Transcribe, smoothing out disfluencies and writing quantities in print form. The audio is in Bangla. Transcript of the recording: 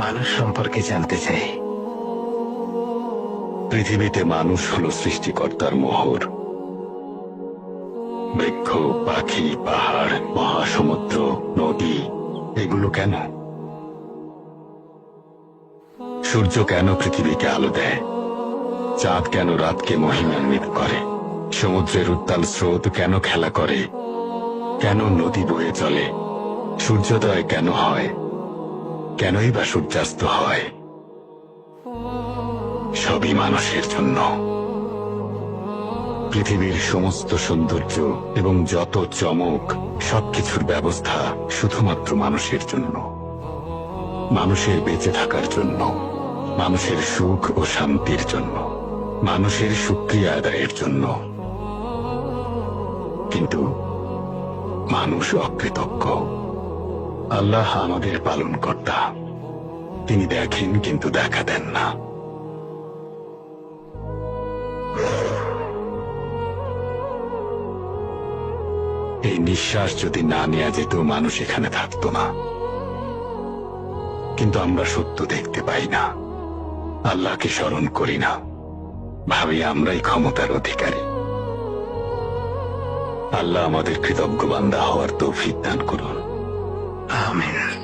মানুষ সম্পর্কে জানতে চাই। পৃথিবীতে মানুষ হলো সৃষ্টিকর্তার মোহর। বৃক্ষ, পাখি, পাহাড়, মহাসমুদ্র, নদী, এগুলো কেন? সূর্য কেন পৃথিবীকে আলো দেয়? চাঁদ কেন রাতকে মহিমান্বিত করে? সমুদ্রের উত্তাল স্রোত কেন খেলা করে? কেন নদী বয়ে চলে? সূর্যোদয় কেন হয়? কেনই বা সূর্যাস্ত হয়? সবই মানুষের জন্য। পৃথিবীর সমস্ত সৌন্দর্য এবং যত চমক, সবকিছুর ব্যবস্থা শুধুমাত্র মানুষের জন্য, মানুষের বেঁচে থাকার জন্য, মানুষের সুখ ও শান্তির জন্য, মানুষের শুকরিয়া আদায়ের জন্য। কিন্তু মানুষ অকৃতজ্ঞ। আল্লাহ আমাদের পালনকর্তা, তিনি দেখেন কিন্তু দেখা দেন না। এই নিঃশ্বাস যদি না নেওয়া যেত, মানুষ এখানে থাকতো না। কিন্তু আমরা সত্য দেখতে পাই না, আল্লাহকে স্মরণ করি না, ভাবি আমরাই ক্ষমতার অধিকারী। আল্লাহ আমাদের কৃতজ্ঞ বান্দা হওয়ার তৌফিক দান করুন। আমিন।